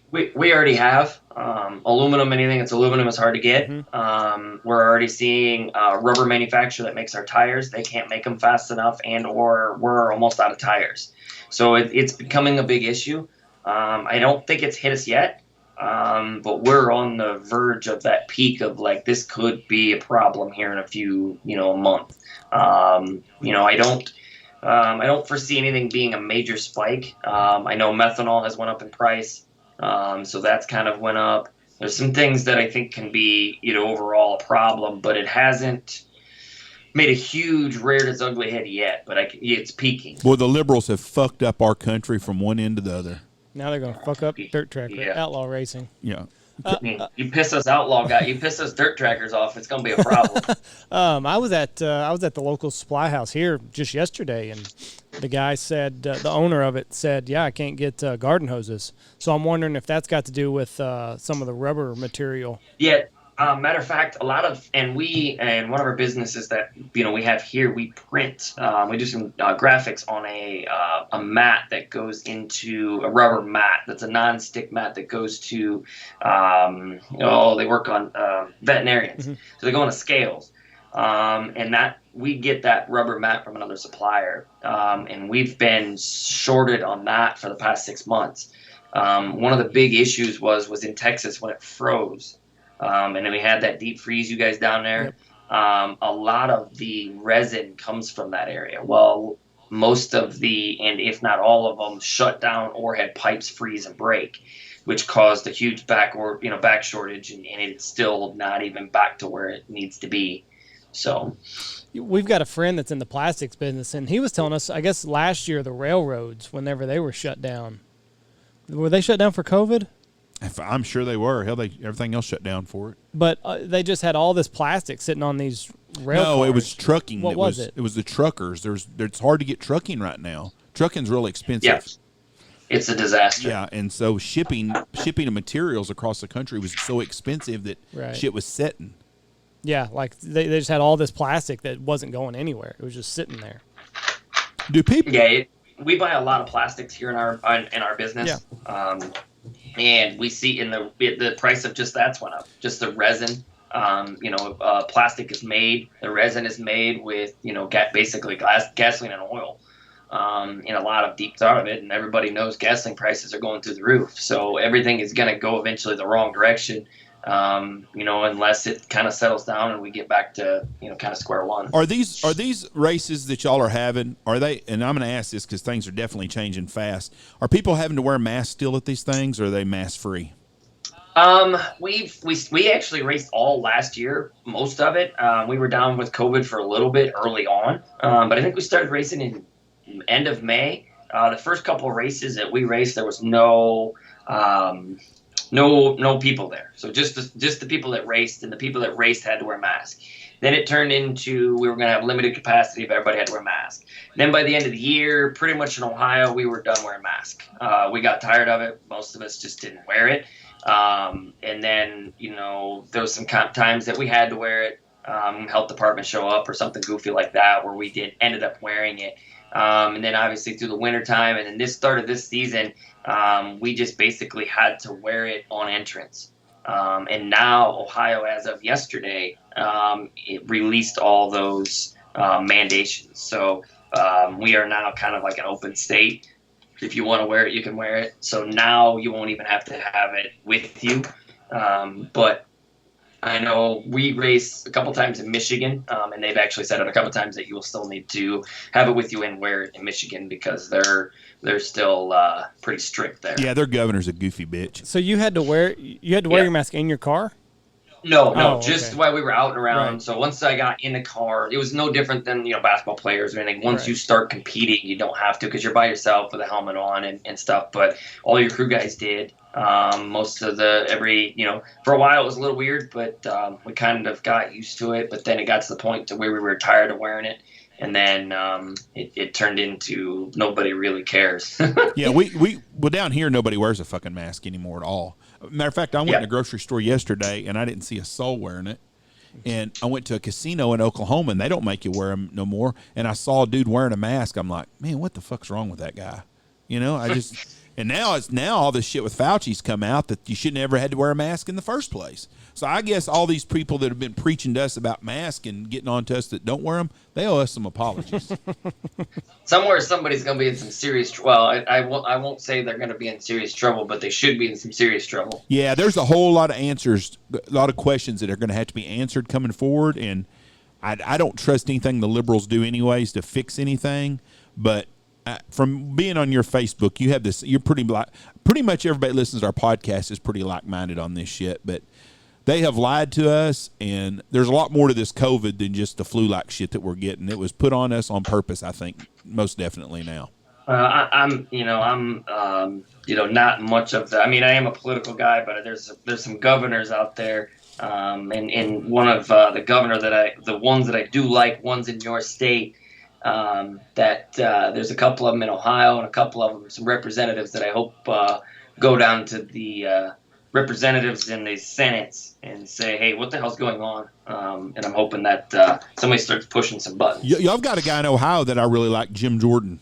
We already have. Aluminum, anything that's aluminum is hard to get. Mm-hmm. We're already seeing a rubber manufacturer that makes our tires. They can't make them fast enough, or we're almost out of tires. So it's becoming a big issue. I don't think it's hit us yet. But we're on the verge of that peak of like, this could be a problem here in a month. I don't foresee anything being a major spike. I know methanol has went up in price. So that's kind of went up. There's some things that I think can be, overall a problem, but it hasn't made a huge reared its ugly head yet, but it's peaking. Boy, the liberals have fucked up our country from one end to the other. Now they're going to fuck up dirt track, outlaw racing. Yeah. You piss us outlaw guy, you piss us dirt trackers off, it's going to be a problem. I was at the local supply house here just yesterday, and the guy said, the owner of it said, yeah, I can't get garden hoses. So I'm wondering if that's got to do with some of the rubber material. Yeah. Matter of fact, one of our businesses that we have here, we print. We do some graphics on a mat that goes into a rubber mat. That's a non-stick mat that goes to. They work on veterinarians, Mm-hmm. so they go on scales, and that we get that rubber mat from another supplier, and we've been shorted on that for the past 6 months. One of the big issues was in Texas when it froze. And then we had that deep freeze, you guys down there. Yep. A lot of the resin comes from that area. Well, most of and if not all of them, shut down or had pipes freeze and break, which caused a huge back shortage, and it's still not even back to where it needs to be. So, we've got a friend that's in the plastics business, and he was telling us, I guess last year the railroads, whenever they were shut down, were they shut down for COVID? I'm sure they were. Hell, everything else shut down for it. But they just had all this plastic sitting on these rail cars. No, it was trucking. What was it? It was the truckers. It's hard to get trucking right now. Trucking's really expensive. Yeah. It's a disaster. Yeah, and so shipping of materials across the country was so expensive that shit was sitting. Yeah, like they just had all this plastic that wasn't going anywhere. It was just sitting there. Do people? Yeah, we buy a lot of plastics here in our business. Yeah. And we see in the price of just that's went up. Just the resin, plastic is made. The resin is made with basically gasoline and oil, in a lot of deep thought of it. And everybody knows gasoline prices are going through the roof. So everything is going to go eventually the wrong direction. Unless it kind of settles down and we get back to kind of square one. Are these races that y'all are having? Are they? And I'm going to ask this because things are definitely changing fast. Are people having to wear masks still at these things, or are they mask free? We actually raced all last year, most of it. We were down with COVID for a little bit early on, but I think we started racing in end of May. The first couple of races that we raced, there was no people there. So just the people that raced, and the people that raced had to wear masks. Then it turned into we were going to have limited capacity if everybody had to wear masks. Then by the end of the year, pretty much in Ohio, we were done wearing masks. We got tired of it. Most of us just didn't wear it. And then, there was some times that we had to wear it. Health department show up or something goofy like that where we ended up wearing it. And then obviously through the winter time, and then this season, we just basically had to wear it on entrance. And now Ohio, as of yesterday, it released all those mandations. So we are now kind of like an open state. If you want to wear it, you can wear it. So now you won't even have to have it with you. But I know we race a couple times in Michigan, and they've actually said it a couple times that you will still need to have it with you and wear it in Michigan because they're still pretty strict there. Yeah, their governor's a goofy bitch. So you had to wear your mask in your car? No, Oh, just okay. while we were out and around. Right. So once I got in the car, it was no different than, basketball players or anything. Once Right. you start competing, you don't have to because you're by yourself with a helmet on and stuff. But all your crew guys did. Most of for a while it was a little weird, but we kind of got used to it. But then it got to the point to where we were tired of wearing it. And then it turned into nobody really cares. Yeah, well, down here, nobody wears a fucking mask anymore at all. Matter of fact, I went in a grocery store yesterday, and I didn't see a soul wearing it. And I went to a casino in Oklahoma, and they don't make you wear them no more. And I saw a dude wearing a mask. I'm like, man, what the fuck's wrong with that guy? I just and now all this shit with Fauci's come out that you shouldn't ever had to wear a mask in the first place. So I guess all these people that have been preaching to us about masks and getting on to us that don't wear them, they owe us some apologies. Somewhere somebody's going to be in some serious I won't say they're going to be in serious trouble, but they should be in some serious trouble. Yeah, there's a whole lot of answers, a lot of questions that are going to have to be answered coming forward, and I don't trust anything the liberals do anyways to fix anything, but from being on your Facebook, you have this, you're pretty much everybody that listens to our podcast is pretty like-minded on this shit, but they have lied to us, and there's a lot more to this COVID than just the flu-like shit that we're getting. It was put on us on purpose, I think, most definitely now. I'm not much of the. I mean, I am a political guy, but there's some governors out there, and one of the ones that I do like, ones in your state, there's a couple of them in Ohio and a couple of them, some representatives that I hope go down to the representatives in the Senate and say, hey, what the hell's going on? And I'm hoping that somebody starts pushing some buttons. Y'all got a guy in Ohio that I really like, Jim Jordan.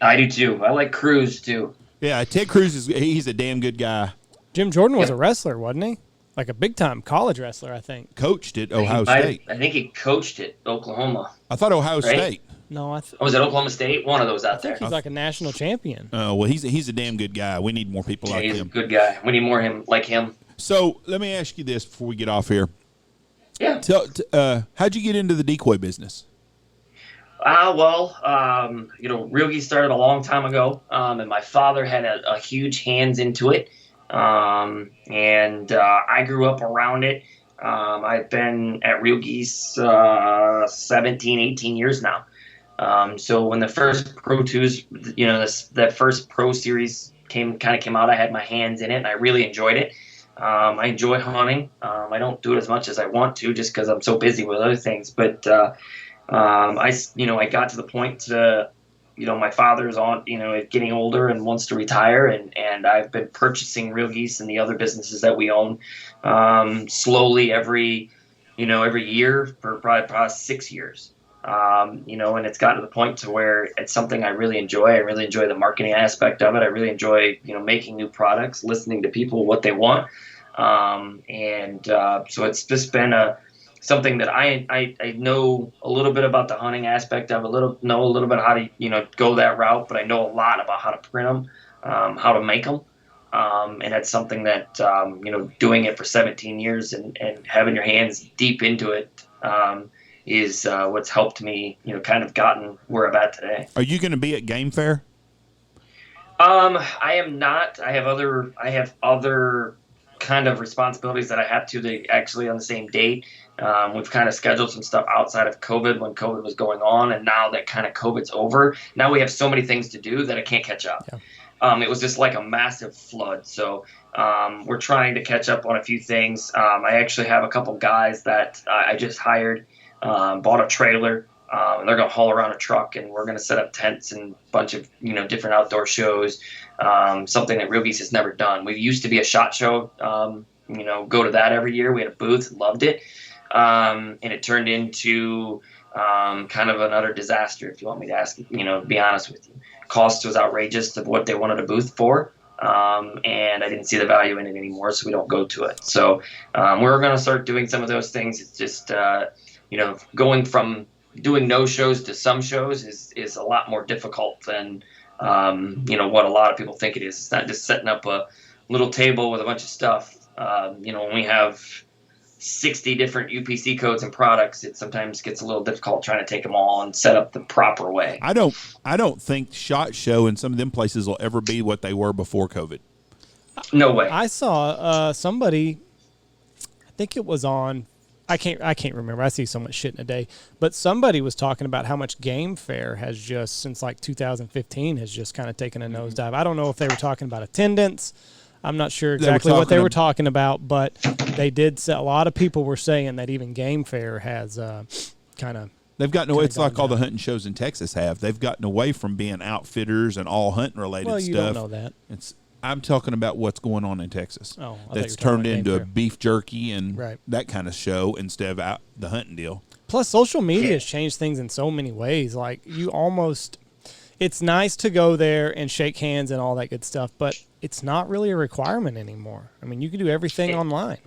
I do too. I like Cruz too. Yeah, Ted Cruz he's a damn good guy. Jim Jordan was a wrestler, wasn't he? Like a big-time college wrestler, I think. Coached at Ohio State. I think he coached at Oklahoma. I thought Ohio State. No, was it Oklahoma State? One of those out there. He's like a national champion. Oh, well, he's a damn good guy. We need more people like he's him. A good guy. We need more like him. So let me ask you this before we get off here. Yeah. How'd you get into the decoy business? Real Geese started a long time ago, and my father had a huge hands into it, and I grew up around it. I've been at Real Geese 17, 18 years now. So when the first Pro 2s, that first Pro Series came out, I had my hands in it, and I really enjoyed it. I enjoy hunting. I don't do it as much as I want to just because I'm so busy with other things, but I got to the point to, my father's getting older and wants to retire, and I've been purchasing Real Geese and the other businesses that we own slowly every year for probably 6 years. And it's gotten to the point to where it's something I really enjoy. I really enjoy the marketing aspect of it. I really enjoy, making new products, listening to people, what they want. So it's just been something that I know a little bit about the hunting aspect of know a little bit how to, go that route, but I know a lot about how to print them, how to make them. And that's something that, doing it for 17 years and having your hands deep into it, is what's helped me, kind of gotten where I'm at today. Are you going to be at Game Fair? I am not. I have other kind of responsibilities that I have to actually on the same date. We've kind of scheduled some stuff outside of COVID when COVID was going on, and now that kind of COVID's over, now we have so many things to do that I can't catch up. Yeah. It was just like a massive flood. So we're trying to catch up on a few things. I actually have a couple guys that I just hired. Bought a trailer, and they're going to haul around a truck, and we're going to set up tents and a bunch of, different outdoor shows, something that Real Geese has never done. We used to be a SHOT Show, go to that every year. We had a booth, loved it, and it turned into kind of another disaster, if you want me to be honest with you. Cost was outrageous of what they wanted a booth for, and I didn't see the value in it anymore, so we don't go to it. So we're going to start doing some of those things. It's just going from doing no shows to some shows is a lot more difficult than, what a lot of people think it is. It's not just setting up a little table with a bunch of stuff. When we have 60 different UPC codes and products, it sometimes gets a little difficult trying to take them all and set up the proper way. I don't think SHOT Show and some of them places will ever be what they were before COVID. No way. I saw somebody, I think it was on, I can't remember. I see so much shit in a day. But somebody was talking about how much Game Fair has just, since like 2015, has just kind of taken a nosedive. I don't know if they were talking about attendance. I'm not sure exactly what they were talking about, but they did say, a lot of people were saying that even Game Fair has kind of. They've gotten away. It's like all the hunting shows in Texas have. They've gotten away from being outfitters and all hunting related stuff. Well, you don't know that. I'm talking about what's going on in Texas. Oh, that's turned into a beef jerky and that kind of show instead of the hunting deal. Plus, social media has changed things in so many ways. Like, it's nice to go there and shake hands and all that good stuff, but it's not really a requirement anymore. I mean, you can do everything online.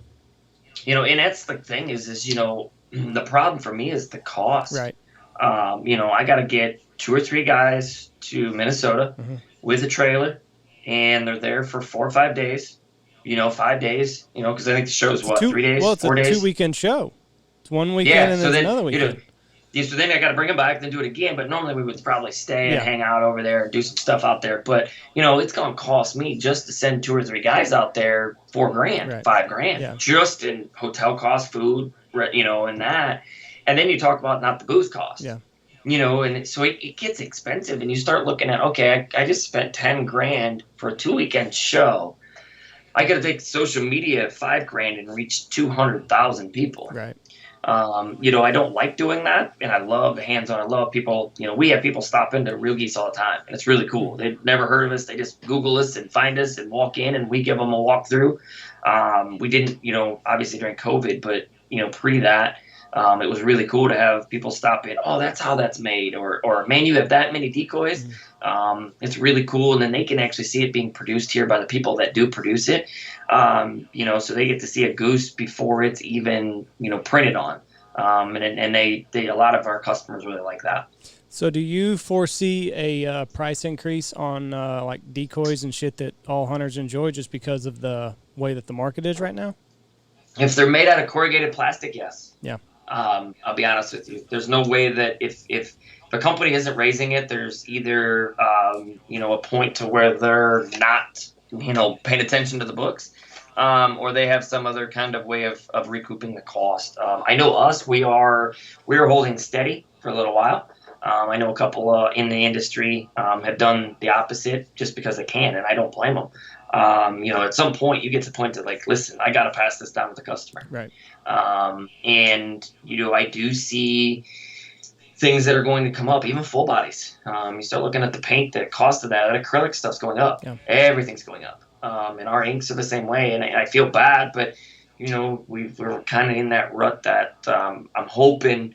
And that's the thing is the problem for me is the cost. Right. I got to get 2 or 3 guys to Minnesota with a trailer, and they're there for 4 or 5 days, 5 days, because I think the show's 3 days, well, it's 4 days? It's a 2-weekend show. It's one weekend and then another weekend. So then I got to bring them back, then do it again. But normally we would probably stay and hang out over there and do some stuff out there. But, it's going to cost me just to send 2 or 3 guys out there $4,000, $5,000, just in hotel cost, food, and that. And then you talk about not the booth cost. Yeah. And so it gets expensive, and you start looking at, okay, I just spent $10,000 for a 2-weekend show. I got to take social media $5,000 and reach 200,000 people. Right. I don't like doing that, and I love the hands-on. I love people. We have people stop into Real Geese all the time, and it's really cool. They've never heard of us. They just Google us and find us and walk in, and we give them a walkthrough. We didn't, obviously during COVID, but pre that. It was really cool to have people stop in. Oh, that's how that's made, or man, you have that many decoys. It's really cool, and then they can actually see it being produced here by the people that do produce it. So they get to see a goose before it's even printed on, and they a lot of our customers really like that. So do you foresee a price increase on like decoys and shit that all hunters enjoy just because of the way that the market is right now? If they're made out of corrugated plastic, yes. Yeah. I'll be honest with you. There's no way that if the company isn't raising it, there's either a point to where they're not paying attention to the books, or they have some other kind of way of recouping the cost. I know we are holding steady for a little while. I know a couple in the industry have done the opposite just because they can, and I don't blame them. At some point you get to the point that listen, I got to pass this down to the customer. Right. And I do see things that are going to come up, even full bodies. You start looking at the paint, the cost of that acrylic stuff's going up. Yeah. Everything's going up. And our inks are the same way. And I feel bad, but we're kind of in that rut that I'm hoping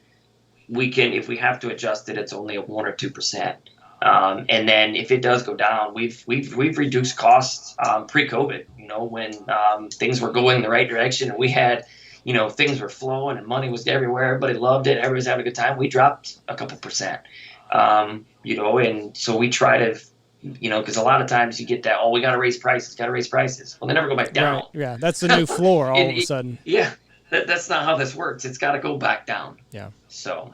we can, if we have to adjust it, it's only a 1 or 2%. And then if it does go down, we've reduced costs pre-COVID. When things were going in the right direction and we had, things were flowing and money was everywhere. Everybody loved it. Everybody was having a good time. We dropped a couple percent. And so we try to, because a lot of times you get that, we got to raise prices. Well, they never go back down. Right. Yeah, that's the new floor all of a sudden. Yeah, that's not how this works. It's got to go back down. Yeah. So.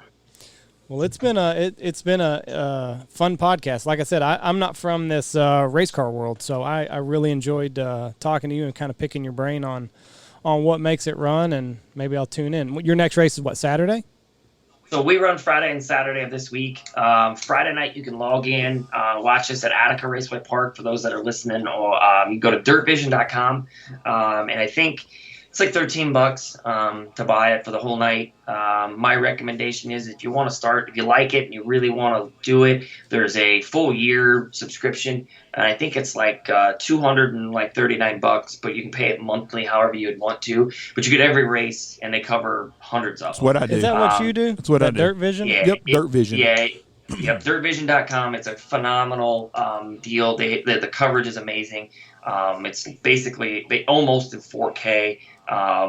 Well, it's been a fun podcast. Like I said, I'm not from this race car world, so I really enjoyed talking to you and kind of picking your brain on what makes it run, and maybe I'll tune in. Your next race is what, Saturday? So we run Friday and Saturday of this week. Friday night you can log in, watch us at Attica Raceway Park for those that are listening, or you go to dirtvision.com, and I think it's like $13 to buy it for the whole night. My recommendation is if you want to start, if you like it and you really want to do it, there's a full year subscription. And I think it's like $239, but you can pay it monthly however you'd want to. But you get every race, and they cover hundreds of them. That's what I do. Is that what you do? That's what I do. Dirt Vision? Yeah, yep, Dirt Vision. Yeah. Yep, dirtvision.com. It's a phenomenal deal. The coverage is amazing. It's basically almost in 4K.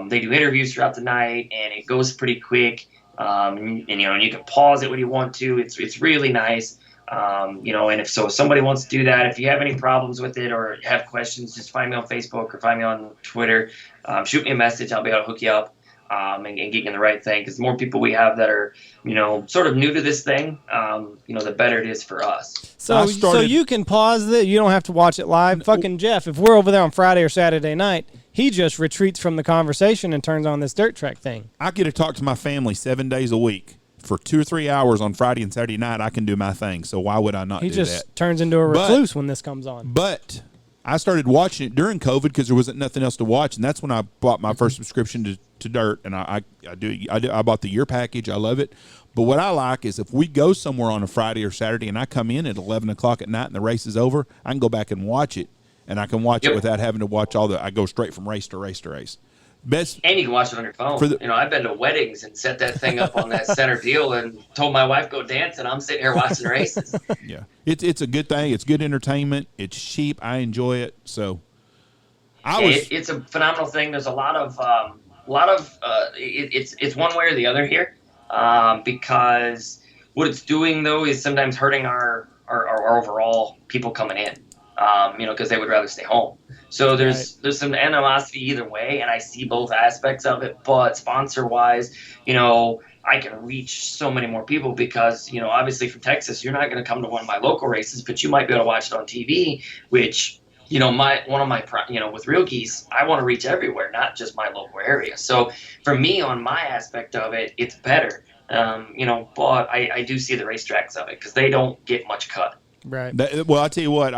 They do interviews throughout the night, and it goes pretty quick. And you can pause it when you want to. It's really nice. And if somebody wants to do that, if you have any problems with it or have questions, just find me on Facebook or find me on Twitter. Shoot me a message. I'll be able to hook you up. and getting the right thing. Because the more people we have that are, sort of new to this thing, the better it is for us. So you can pause it. You don't have to watch it live. Fucking Jeff, if we're over there on Friday or Saturday night, he just retreats from the conversation and turns on this dirt track thing. I get to talk to my family 7 days a week. For 2 or 3 hours on Friday and Saturday night, I can do my thing. So why would I not do that? He just turns into a recluse when this comes on. But I started watching it during COVID because there wasn't nothing else to watch, and that's when I bought my first subscription to Dirt. And I bought the year package. I love it. But what I like is if we go somewhere on a Friday or Saturday and I come in at 11 o'clock at night and the race is over, I can go back and watch it, and I can watch it without having to watch I go straight from race to race to race. And you can watch it on your phone. I've been to weddings and set that thing up on that center deal and told my wife go dance, and I'm sitting here watching races. Yeah, it's a good thing. It's good entertainment. It's cheap. I enjoy it. So, it's a phenomenal thing. There's a lot of it's one way or the other here, because what it's doing though is sometimes hurting our overall people coming in. Because they would rather stay home. So there's some animosity either way, and I see both aspects of it. But sponsor-wise, I can reach so many more people because, obviously from Texas, you're not going to come to one of my local races, but you might be able to watch it on TV, which, with Real Geese, I want to reach everywhere, not just my local area. So for me, on my aspect of it, it's better. But I do see the racetracks of it because they don't get much cut. Right. Well, I tell you what,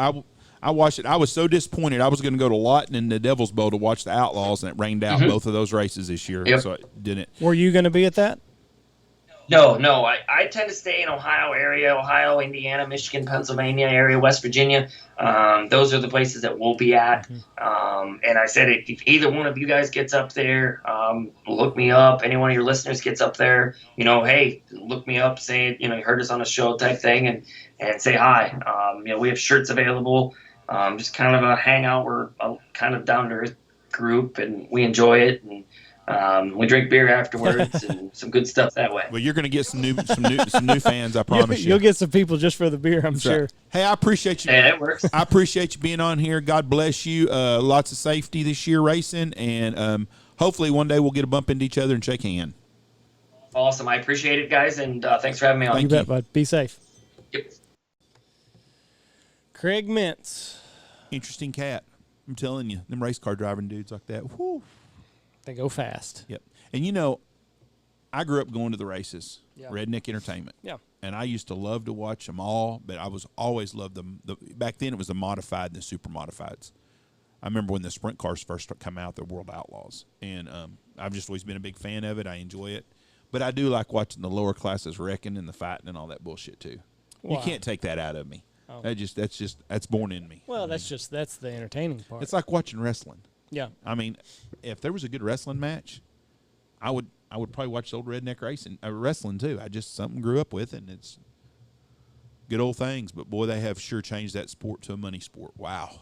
I watched it. I was so disappointed. I was going to go to Lawton and the Devil's Bowl to watch the Outlaws, and it rained out both of those races this year, so I didn't. Were you going to be at that? No. I tend to stay in Ohio area, Ohio, Indiana, Michigan, Pennsylvania area, West Virginia. Those are the places that we'll be at. And I said, if either one of you guys gets up there, look me up. Any one of your listeners gets up there, hey, look me up, say, you heard us on a show type thing, and say hi. We have shirts available. Just kind of a hangout. We're a kind of down to earth group, and we enjoy it. And we drink beer afterwards, and some good stuff that way. Well, you're going to get some new fans, I promise you. You'll get some people just for the beer, I'm sure. Right. Hey, I appreciate you. Hey, that works. I appreciate you being on here. God bless you. Lots of safety this year racing, and hopefully one day we'll get a bump into each other and shake hands. Awesome. I appreciate it, guys, and thanks for having me on. You bet, bud. Be safe. Yep. Craig Mintz. Interesting cat. I'm telling you, them race car driving dudes like that, whew. They go fast. Yep. And I grew up going to the races, Redneck Entertainment. Yeah. And I used to love to watch them all, but I was always loved them. Back then it was the modified and the super modifieds. I remember when the sprint cars first come out, the World Outlaws. And I've just always been a big fan of it. I enjoy it. But I do like watching the lower classes wrecking and the fighting and all that bullshit too. Wow. You can't take that out of me. Oh. That's born in me. Well, that's the entertaining part. It's like watching wrestling. Yeah. I mean, if there was a good wrestling match, I would probably watch the old redneck wrestling too. Something grew up with, and it's good old things. But boy, they have sure changed that sport to a money sport. Wow.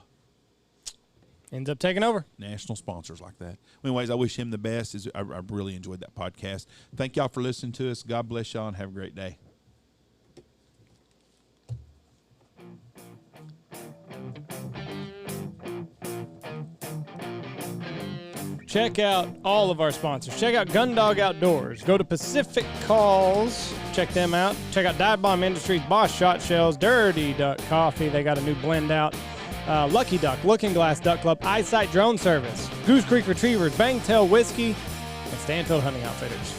Ends up taking over. National sponsors like that. Anyways, I wish him the best. I really enjoyed that podcast. Thank y'all for listening to us. God bless y'all and have a great day. Check out all of our sponsors. Check out Gundog Outdoors. Go to Pacific Calls. Check them out. Check out Dive Bomb Industries, Boss Shot Shells, Dirty Duck Coffee. They got a new blend out. Lucky Duck, Looking Glass Duck Club, Eyesight Drone Service, Goose Creek Retrievers, Bangtail Whiskey, and Stanfield Hunting Outfitters.